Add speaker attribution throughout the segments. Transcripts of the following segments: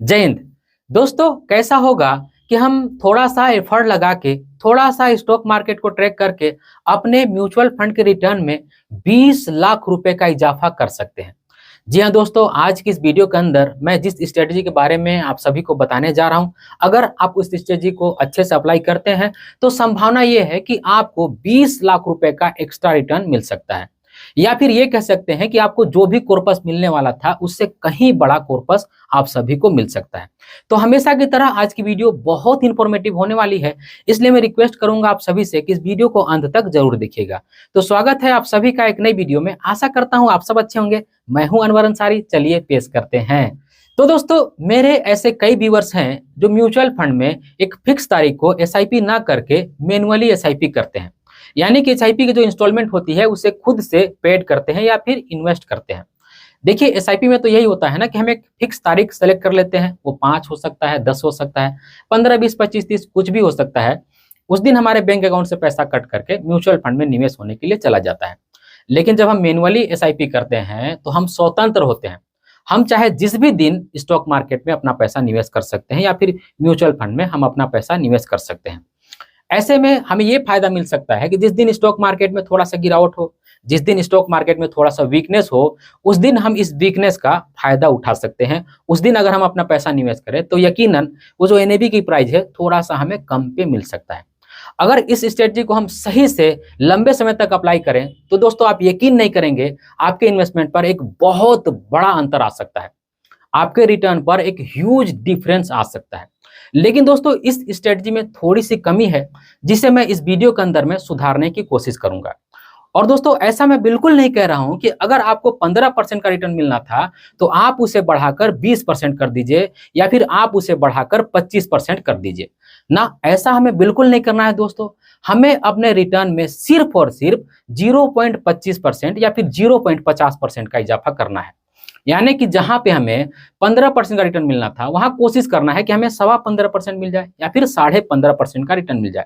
Speaker 1: जय हिंद। दोस्तों, कैसा होगा कि हम थोड़ा सा एफर्ट लगा के थोड़ा सा स्टॉक मार्केट को ट्रैक करके अपने म्यूचुअल फंड के रिटर्न में 20 लाख रुपए का इजाफा कर सकते हैं। जी हाँ दोस्तों, आज की इस वीडियो के अंदर मैं जिस स्ट्रेटजी के बारे में आप सभी को बताने जा रहा हूं, अगर आप उस स्ट्रेटजी को अच्छे से अप्लाई करते हैं तो संभावना ये है कि आपको 20 लाख रुपए का एक्स्ट्रा रिटर्न मिल सकता है, या फिर ये कह सकते हैं कि आपको जो भी कॉर्पस मिलने वाला था उससे कहीं बड़ा कॉर्पस आप सभी को मिल सकता है। तो हमेशा की तरह आज की वीडियो बहुत इंफॉर्मेटिव होने वाली है, इसलिए मैं रिक्वेस्ट करूंगा आप सभी से कि इस वीडियो को अंत तक जरूर देखिएगा। तो स्वागत है आप सभी का एक नई वीडियो में। आशा करता हूं आप सब अच्छे होंगे। मैं हूं अनवर अंसारी। चलिए पेश करते हैं। तो दोस्तों, मेरे ऐसे कई व्यूअर्स हैं जो म्यूचुअल फंड में एक फिक्स तारीख को एसआईपी ना करके मैन्युअली एसआईपी करते हैं, यानी कि एसआईपी की जो इंस्टॉलमेंट होती है उसे खुद से पेड करते हैं या फिर इन्वेस्ट करते हैं। देखिए, एसआईपी में तो यही होता है ना कि हम एक फिक्स तारीख सेलेक्ट कर लेते हैं। वो 5 हो सकता है, 10 हो सकता है, 15, 20, 25, 30 कुछ भी हो सकता है। उस दिन हमारे बैंक अकाउंट से पैसा कट करके म्यूचुअल फंड में निवेश होने के लिए चला जाता है। लेकिन जब हम मैनुअली एसआईपी करते हैं तो हम स्वतंत्र होते हैं। हम चाहे जिस भी दिन स्टॉक मार्केट में अपना पैसा निवेश कर सकते हैं या फिर म्यूचुअल फंड में हम अपना पैसा निवेश कर सकते हैं। ऐसे में हमें ये फायदा मिल सकता है कि जिस दिन स्टॉक मार्केट में थोड़ा सा गिरावट हो, जिस दिन स्टॉक मार्केट में थोड़ा सा वीकनेस हो, उस दिन हम इस वीकनेस का फायदा उठा सकते हैं। उस दिन अगर हम अपना पैसा निवेश करें तो यकीनन वो जो एनएवी की प्राइस है थोड़ा सा हमें कम पे मिल सकता है। अगर इस स्ट्रेटजी को हम सही से लंबे समय तक अप्लाई करें तो दोस्तों आप यकीन नहीं करेंगे, आपके इन्वेस्टमेंट पर एक बहुत बड़ा अंतर आ सकता है, आपके रिटर्न पर एक ह्यूज डिफरेंस आ सकता है। लेकिन दोस्तों, इस स्ट्रेटजी में थोड़ी सी कमी है जिसे मैं इस वीडियो के अंदर में सुधारने की कोशिश करूंगा। और दोस्तों, ऐसा मैं बिल्कुल नहीं कह रहा हूं कि अगर आपको 15% का रिटर्न मिलना था तो आप उसे बढ़ाकर 20% कर दीजिए या फिर आप उसे बढ़ाकर 25% कर दीजिए ना। ऐसा हमें बिल्कुल नहीं करना है दोस्तों। हमें अपने रिटर्न में सिर्फ और सिर्फ 0.25% या फिर 0.50% का इजाफा करना है। यानी कि जहां पे हमें 15% का रिटर्न मिलना था वहां कोशिश करना है कि हमें 15.25% मिल जाए या फिर 15.5% का रिटर्न मिल जाए।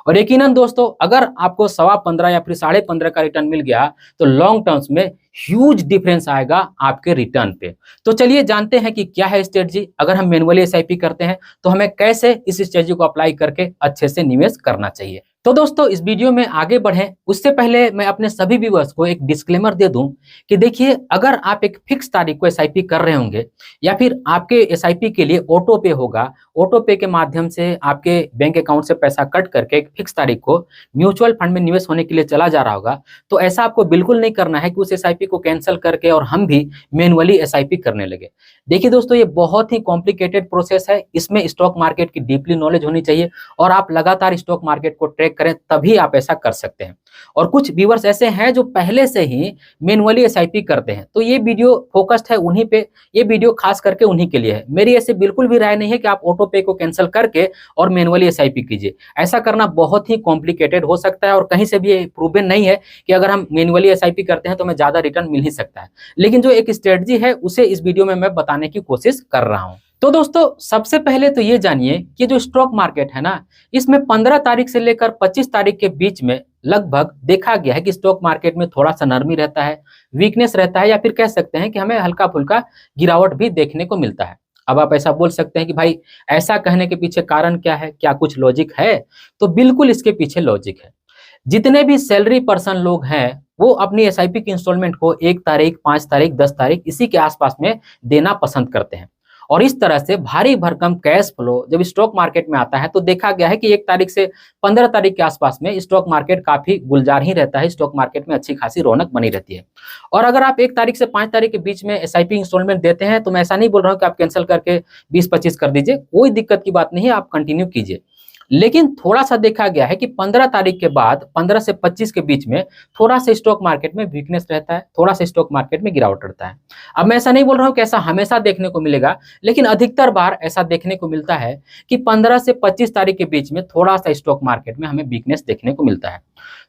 Speaker 1: और यकीनन दोस्तों, अगर आपको 15.25 या फिर 15.5 का रिटर्न मिल गया तो लॉन्ग टर्म्स में ह्यूज डिफरेंस आएगा आपके रिटर्न पे। तो चलिए जानते हैं कि क्या है स्ट्रेटजी। अगर हम मैनुअली एसआईपी करते हैं तो हमें कैसे इस स्ट्रेटजी को अप्लाई करके अच्छे से निवेश करना चाहिए। तो दोस्तों, इस वीडियो में आगे बढ़ें उससे पहले मैं अपने सभी व्यूअर्स को एक डिस्क्लेमर दे दूं कि देखिए, अगर आप एक फिक्स तारीख को एसआईपी कर रहे होंगे या फिर आपके एसआईपी के लिए ऑटो पे होगा, ऑटो पे के माध्यम से आपके बैंक अकाउंट से पैसा कट करके एक फिक्स तारीख को म्यूचुअल फंड में निवेश होने के लिए चला जा रहा होगा, तो ऐसा आपको बिल्कुल नहीं करना है कि उस एसआईपी को कैंसिल करके और हम भी मैनुअली एसआईपी करने लगे। देखिए दोस्तों, ये बहुत ही कॉम्प्लिकेटेड प्रोसेस है। इसमें स्टॉक मार्केट की डीपली नॉलेज होनी चाहिए और आप लगातार स्टॉक मार्केट को ट्रैक करें, तभी आप ऐसा कर सकते हैं। और कुछ व्यूअर्स ऐसे हैं जो पहले से ही मैनुअली एसआईपी करते हैं, तो ये वीडियो फोकस्ड है उन्हीं पे, ये वीडियो खास करके उन्हीं के लिए है। मेरी ऐसे बिल्कुल भी राय नहीं है कि आप ऑटो पे को कैंसिल करके और मैनुअली एसआईपी कीजिए। ऐसा करना बहुत ही कॉम्प्लिकेटेड हो सकता है और कहीं से भी प्रूवन नहीं है कि अगर हम मैनुअली एसआईपी करते हैं तो हमें ज्यादा रिटर्न मिल ही सकता है। लेकिन जो एक स्ट्रेटजी है उसे इस वीडियो में मैं बताने की कोशिश कर रहा हूं। तो दोस्तों, सबसे पहले तो ये जानिए कि जो स्टॉक मार्केट है ना, इसमें 15 तारीख से लेकर 25 तारीख के बीच में लगभग देखा गया है कि स्टॉक मार्केट में थोड़ा सा नरमी रहता है, वीकनेस रहता है, या फिर कह सकते हैं कि हमें हल्का फुल्का गिरावट भी देखने को मिलता है। अब आप ऐसा बोल सकते हैं कि भाई ऐसा कहने के पीछे कारण क्या है, क्या कुछ लॉजिक है? तो बिल्कुल इसके पीछे लॉजिक है। जितने भी सैलरी पर्सन लोग हैं वो अपनी एसआईपी की इंस्टॉलमेंट को 1 तारीख, 5 तारीख, 10 तारीख इसी के आसपास में देना पसंद करते हैं। और इस तरह से भारी भरकम कैश फ्लो जब स्टॉक मार्केट में आता है तो देखा गया है कि 1 तारीख से 15 तारीख के आसपास में स्टॉक मार्केट काफी गुलजार ही रहता है, स्टॉक मार्केट में अच्छी खासी रौनक बनी रहती है। और अगर आप 1 तारीख से 5 तारीख के बीच में एसआईपी इंस्टॉलमेंट देते हैं तो मैं ऐसा नहीं बोल रहा हूँ कि आप कैंसिल करके 20-25 कर दीजिए, कोई दिक्कत की बात नहीं है, आप कंटिन्यू कीजिए। लेकिन थोड़ा सा देखा गया है कि 15 तारीख के बाद 15 से 25 के बीच में थोड़ा सा स्टॉक मार्केट में वीकनेस रहता है, थोड़ा सा स्टॉक मार्केट में गिरावट रहता है। अब मैं ऐसा नहीं बोल रहा हूं कि ऐसा हमेशा देखने को मिलेगा, लेकिन अधिकतर बार ऐसा देखने को मिलता है कि 15 से 25 तारीख के बीच में थोड़ा सा स्टॉक मार्केट में हमें वीकनेस देखने को मिलता है।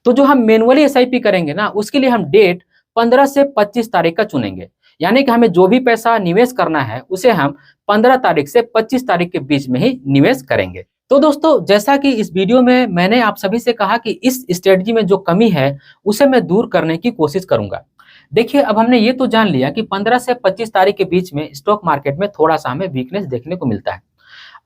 Speaker 1: तो जो हम मैनुअली एसआईपी करेंगे ना, उसके लिए हम डेट 15 से 25 तारीख का चुनेंगे। यानी कि हमें जो भी पैसा निवेश करना है उसे हम 15 तारीख से 25 तारीख के बीच में ही निवेश करेंगे। तो दोस्तों, जैसा कि इस वीडियो में मैंने आप सभी से कहा कि इस स्ट्रेटजी में जो कमी है उसे मैं दूर करने की कोशिश करूंगा। देखिए, अब हमने ये तो जान लिया कि 15 से 25 तारीख के बीच में स्टॉक मार्केट में थोड़ा सा हमें वीकनेस देखने को मिलता है।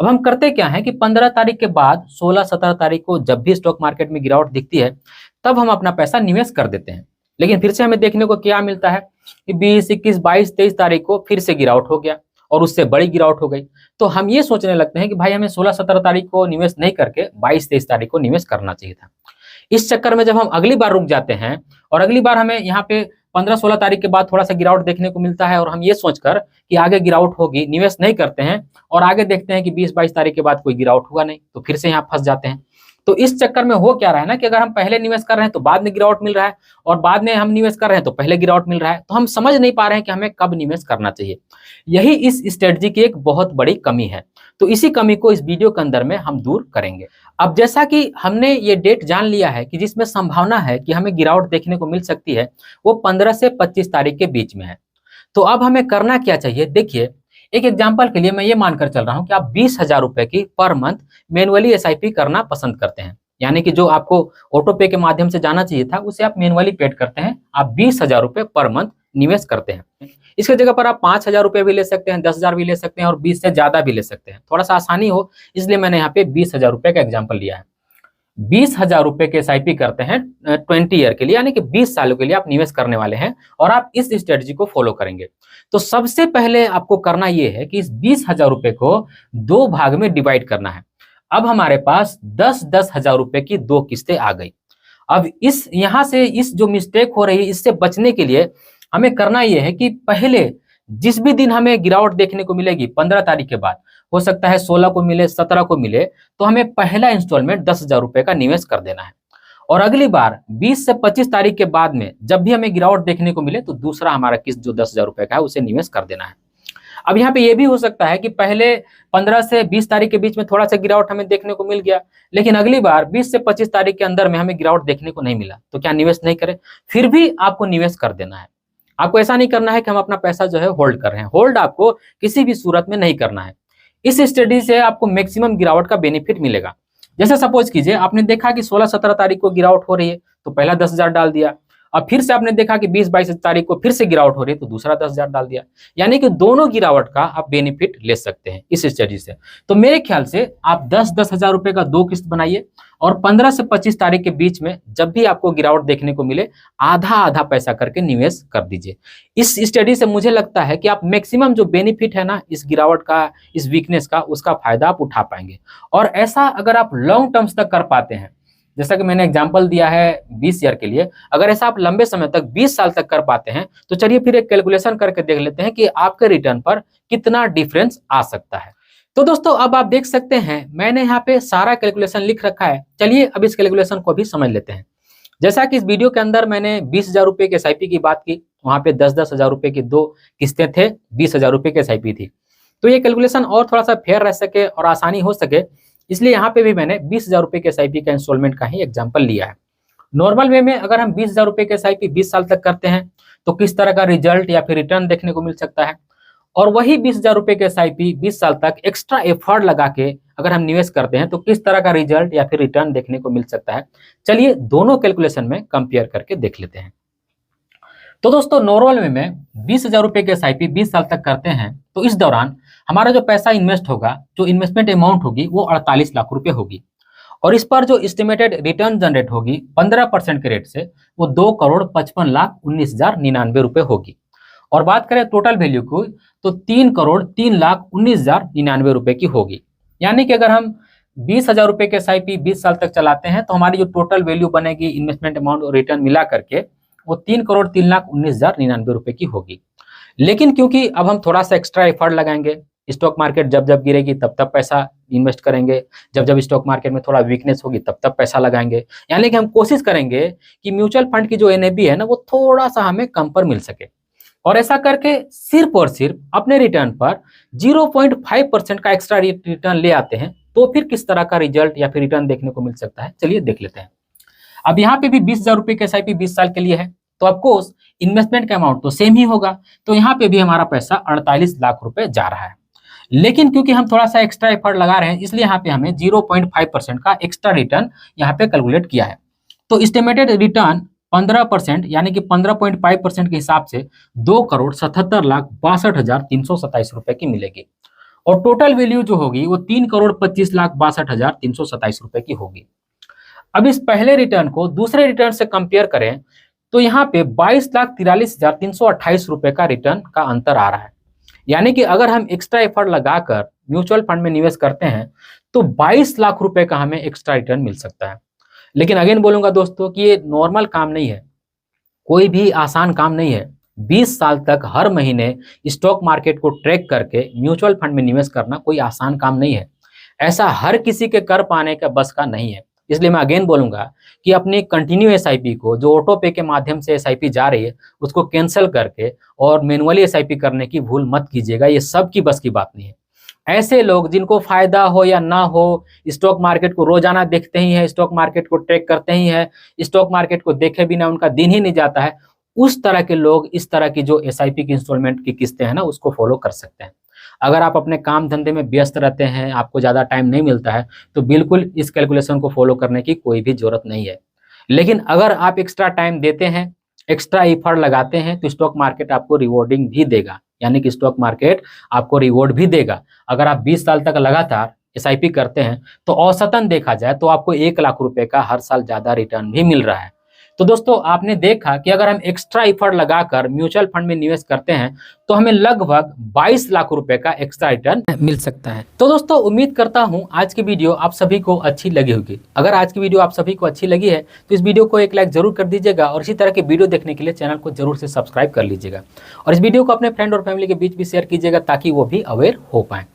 Speaker 1: अब हम करते क्या है कि 15 तारीख के बाद 16-17 तारीख को जब भी स्टॉक मार्केट में गिरावट दिखती है, तब हम अपना पैसा निवेश कर देते हैं। लेकिन फिर से हमें देखने को क्या मिलता है कि 20, 21, 22, 23 तारीख को फिर से गिरावट हो गया और उससे बड़ी गिरावट हो गई। तो हम ये सोचने लगते हैं कि भाई हमें 16-17 तारीख को निवेश नहीं करके 22-23 तारीख को निवेश करना चाहिए था। इस चक्कर में जब हम अगली बार रुक जाते हैं और अगली बार हमें यहाँ पे 15-16 तारीख के बाद थोड़ा सा गिरावट देखने को मिलता है और हम ये सोचकर कि आगे गिरावट होगी, निवेश नहीं करते हैं और आगे देखते हैं कि 20-22 तारीख के बाद कोई गिरावट हुआ नहीं, तो फिर से यहाँ फंस जाते हैं। तो इस चक्कर में हो क्या रहा है ना कि अगर हम पहले निवेश कर रहे हैं तो बाद में गिरावट मिल रहा है और बाद में हम निवेश कर रहे हैं तो पहले गिरावट मिल रहा है, तो हम समझ नहीं पा रहे हैं कि हमें कब निवेश करना चाहिए। यही इस स्ट्रेटजी की एक बहुत बड़ी कमी है। तो इसी कमी को इस वीडियो के अंदर में हम दूर करेंगे। अब जैसा कि हमने ये डेट जान लिया है कि जिसमें संभावना है कि हमें गिरावट देखने को मिल सकती है, वो 15 से 25 तारीख के बीच में है। तो अब हमें करना क्या चाहिए? देखिए, एक एग्जांपल के लिए मैं ये मानकर चल रहा हूं कि आप 20,000 रुपए की पर मंथ मैनुअली एसआईपी करना पसंद करते हैं, यानी कि जो आपको ऑटो पे के माध्यम से जाना चाहिए था उसे आप मैनुअली पेड करते हैं। आप 20,000 रुपए पर मंथ निवेश करते हैं। इसके जगह पर आप 5,000 रुपए भी ले सकते हैं, 10,000 भी ले सकते हैं और 20 से ज्यादा भी ले सकते हैं। थोड़ा सा आसानी हो इसलिए मैंने यहाँ पे 20,000 रुपए का एग्जाम्पल लिया है। 20,000 रुपए के एसआईपी करते हैं 20 ईयर के लिए, यानी कि 20 सालों के लिए आप निवेश करने वाले हैं और आप इस स्ट्रेटजी को फॉलो करेंगे। तो सबसे पहले आपको करना यह है कि इस 20,000 रुपए को 2 भाग में डिवाइड करना है। अब हमारे पास 10-10 हजार रुपए की 2 किस्तें आ गई। अब इस यहां से इस जो मिस्टेक हो रही है इससे बचने के लिए हमें करना यह है कि पहले जिस भी दिन हमें गिरावट देखने को मिलेगी 15 तारीख के बाद, हो सकता है 16 को मिले, 17 को मिले, तो हमें पहला इंस्टॉलमेंट 10,000 रुपए का निवेश कर देना है। और अगली बार 20 से 25 तारीख के बाद में जब भी हमें गिरावट देखने को मिले तो दूसरा हमारा किस्त जो 10,000 रुपए का है उसे निवेश कर देना है। अब यहाँ पे ये भी हो सकता है कि पहले 15 से 20 तारीख के बीच में थोड़ा सा गिरावट हमें देखने को मिल गया, लेकिन अगली बार 20 से 25 तारीख के अंदर में हमें गिरावट देखने को नहीं मिला, तो क्या निवेश नहीं करें? फिर भी आपको निवेश कर देना है। आपको ऐसा नहीं करना है कि हम अपना पैसा जो है होल्ड कर रहे हैं। होल्ड आपको किसी भी सूरत में नहीं करना है। इस स्टडी से आपको मैक्सिमम गिरावट का बेनिफिट मिलेगा। जैसे सपोज कीजिए आपने देखा कि 16-17 तारीख को गिरावट हो रही है तो पहला 10,000 डाल दिया। अब फिर से आपने देखा कि 20-22 तारीख को फिर से गिरावट हो रही है तो दूसरा 10,000 डाल दिया। यानी कि दोनों गिरावट का आप बेनिफिट ले सकते हैं इस स्टडी से। तो मेरे ख्याल से आप 10-10 हजार रुपए का 2 किस्त बनाइए और 15 से 25 तारीख के बीच में जब भी आपको गिरावट देखने को मिले आधा आधा पैसा करके निवेश कर दीजिए। इस स्टडी से मुझे लगता है कि आप मैक्सिमम जो बेनिफिट है ना इस गिरावट का, इस वीकनेस का, उसका फायदा आप उठा पाएंगे। और ऐसा अगर आप लॉन्ग टर्म्स तक कर पाते हैं, जैसा कि मैंने एग्जांपल दिया है 20 ईयर के लिए, अगर ऐसा आप लंबे समय तक 20 साल तक कर पाते हैं तो चलिए फिर एक कैलकुलेशन करके देख लेते हैं कि आपके रिटर्न पर कितना डिफरेंस आ सकता है। तो दोस्तों अब आप देख सकते हैं मैंने यहाँ पे सारा कैलकुलेशन लिख रखा है। चलिए अब इस कैलकुलेशन को भी समझ लेते हैं। जैसा कि इस वीडियो के अंदर मैंने 20,000 रुपए के एसआईपी की बात की, वहां पे 10-10 हजार रुपए की 2 किस्तें थे, 20,000 रुपए की एसआईपी थी। तो ये कैलकुलेशन और थोड़ा सा फेयर रह सके और आसानी हो सके, इसलिए यहाँ पे भी मैंने 20,000 रुपए के एसआईपी का इंस्टॉलमेंट का ही एग्जांपल लिया है। नॉर्मल वे में अगर हम 20,000 रुपए के एसआईपी 20 साल तक करते हैं तो किस तरह का रिजल्ट या फिर रिटर्न देखने को मिल सकता है, और वही 20,000 रुपए के एसआईपी 20 साल तक एक्स्ट्रा एफर्ट लगा के अगर हम निवेश करते हैं तो किस तरह का रिजल्ट या फिर रिटर्न देखने को मिल सकता है। चलिए दोनों कैलकुलेशन में कंपेयर करके देख लेते हैं। तो दोस्तों नॉर्मल वे में 20,000 रुपए के एसआईपी 20 साल तक करते हैं तो इस दौरान हमारा जो पैसा इन्वेस्ट होगा, जो इन्वेस्टमेंट अमाउंट होगी वो 48 लाख रुपए होगी, और इस पर जो एस्टिमेटेड रिटर्न जनरेट होगी 15% के रेट से वो 2,55,19,099 रुपए होगी। और बात करें टोटल वैल्यू को तो 3,03,19,099 रुपए की होगी। यानी कि अगर हम 20,000 रुपए के एसआईपी 20 साल तक चलाते हैं तो हमारी जो टोटल वैल्यू बनेगी इन्वेस्टमेंट अमाउंट और रिटर्न मिला करके वो 3,03,19,099 रुपए की होगी। लेकिन क्योंकि अब हम थोड़ा सा एक्स्ट्रा एफर्ट लगाएंगे, स्टॉक मार्केट जब जब गिरेगी तब तब पैसा इन्वेस्ट करेंगे, जब जब स्टॉक मार्केट में थोड़ा वीकनेस होगी तब तब पैसा लगाएंगे, यानी कि हम कोशिश करेंगे कि म्यूचुअल फंड की जो एनएवी है ना वो थोड़ा सा हमें कम पर मिल सके, और ऐसा करके सिर्फ और सिर्फ अपने रिटर्न पर 0.5% का एक्स्ट्रा रिटर्न ले आते हैं तो फिर किस तरह का रिजल्ट या फिर रिटर्न देखने को मिल सकता है, चलिए देख लेते हैं। अब यहाँ पे भी 20,000 रुपए के एसआईपी 20 साल के लिए है तो ऑफकोर्स इन्वेस्टमेंट का अमाउंट तो सेम ही होगा, तो यहाँ पे भी हमारा पैसा 48 लाख रुपए जा रहा है। लेकिन क्योंकि हम थोड़ा सा एक्स्ट्रा एफर्ट लगा रहे हैं इसलिए यहाँ पे हमें 0.5% का एक्स्ट्रा रिटर्न यहाँ पे कैलकुलेट किया है। तो एस्टिमेटेड रिटर्न 15% यानी कि 15.5% के हिसाब से 2,77,62,327 रुपए की मिलेगी। और टोटल वैल्यू जो होगी वो 3,25,62,327 रुपए की होगी। अब इस पहले रिटर्न को दूसरे रिटर्न से कंपेयर करें तो यहाँ पे 22,43,328 रुपए का रिटर्न का अंतर आ रहा है। यानी कि अगर हम एक्स्ट्रा एफर्ट लगाकर म्यूचुअल फंड में निवेश करते हैं तो 22 लाख रुपए का हमें एक्स्ट्रा रिटर्न मिल सकता है। लेकिन अगेन बोलूंगा दोस्तों कि ये नॉर्मल काम नहीं है, कोई भी आसान काम नहीं है। 20 साल तक हर महीने स्टॉक मार्केट को ट्रैक करके म्यूचुअल फंड में निवेश करना कोई आसान काम नहीं है। ऐसा हर किसी के कर पाने का बस का नहीं है। इसलिए मैं अगेन बोलूंगा कि अपनी कंटिन्यू एसआईपी को, जो ऑटो पे के माध्यम से एसआईपी जा रही है, उसको कैंसिल करके और मैनुअली एसआईपी करने की भूल मत कीजिएगा। ये सब की बस की बात नहीं है। ऐसे लोग जिनको फायदा हो या ना हो, स्टॉक मार्केट को रोजाना देखते ही हैं, स्टॉक मार्केट को ट्रैक करते ही हैं, स्टॉक मार्केट को देखे बिना उनका दिन ही नहीं जाता है, उस तरह के लोग इस तरह की जो एसआईपी की इंस्टॉलमेंट की किस्तें हैं ना, उसको फॉलो कर सकते हैं। अगर आप अपने काम धंधे में व्यस्त रहते हैं, आपको ज़्यादा टाइम नहीं मिलता है, तो बिल्कुल इस कैलकुलेशन को फॉलो करने की कोई भी जरूरत नहीं है। लेकिन अगर आप एक्स्ट्रा टाइम देते हैं, एक्स्ट्रा एफर्ट लगाते हैं, तो स्टॉक मार्केट आपको रिवॉर्डिंग भी देगा, यानी कि स्टॉक मार्केट आपको रिवॉर्ड भी देगा। अगर आप 20 साल तक लगातार एसआईपी करते हैं तो औसतन देखा जाए तो आपको 1 लाख रुपए का हर साल ज़्यादा रिटर्न भी मिल रहा है। तो दोस्तों, आपने देखा कि अगर हम एक्स्ट्रा एफर्ट लगाकर म्यूचुअल फंड में निवेश करते हैं तो हमें लगभग 22 लाख रुपए का एक्स्ट्रा रिटर्न मिल सकता है। तो दोस्तों, उम्मीद करता हूं आज की वीडियो आप सभी को अच्छी लगी होगी। अगर आज की वीडियो आप सभी को अच्छी लगी है तो इस वीडियो को एक लाइक जरूर कर दीजिएगा और इसी तरह के वीडियो देखने के लिए चैनल को जरूर से सब्सक्राइब कर लीजिएगा और इस वीडियो को अपने फ्रेंड और फैमिली के बीच भी शेयर कीजिएगा ताकि वो भी अवेयर हो पाए।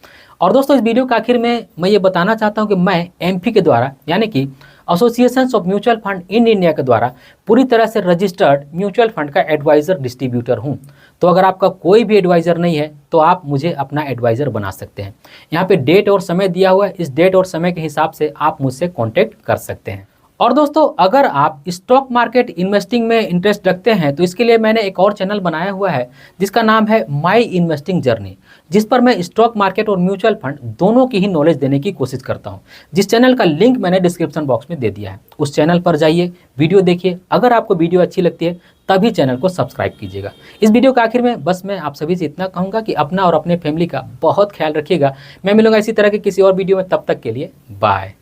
Speaker 1: और दोस्तों, इस वीडियो के आखिर में मैं ये बताना चाहता हूँ कि मैं एमपी के द्वारा, यानी कि association of mutual fund in India के द्वारा पूरी तरह से रजिस्टर्ड म्यूचुअल फंड का एडवाइजर डिस्ट्रीब्यूटर हूं। तो अगर आपका कोई भी एडवाइजर नहीं है तो आप मुझे अपना एडवाइजर बना सकते हैं। यहाँ पे डेट और समय दिया हुआ है, इस डेट और समय के हिसाब से आप मुझसे कॉन्टेक्ट कर सकते हैं। और दोस्तों, अगर आप स्टॉक मार्केट इन्वेस्टिंग में इंटरेस्ट रखते हैं तो इसके लिए मैंने एक और चैनल बनाया हुआ है जिसका नाम है माई इन्वेस्टिंग जर्नी, जिस पर मैं स्टॉक मार्केट और म्यूचुअल फंड दोनों की ही नॉलेज देने की कोशिश करता हूं। जिस चैनल का लिंक मैंने डिस्क्रिप्शन बॉक्स में दे दिया है, उस चैनल पर जाइए, वीडियो देखिए। अगर आपको वीडियो अच्छी लगती है तभी चैनल को सब्सक्राइब कीजिएगा। इस वीडियो के आखिर में बस मैं आप सभी से इतना कहूँगा कि अपना और अपने फैमिली का बहुत ख्याल रखिएगा। मैं मिलूंगा इसी तरह के किसी और वीडियो में, तब तक के लिए बाय।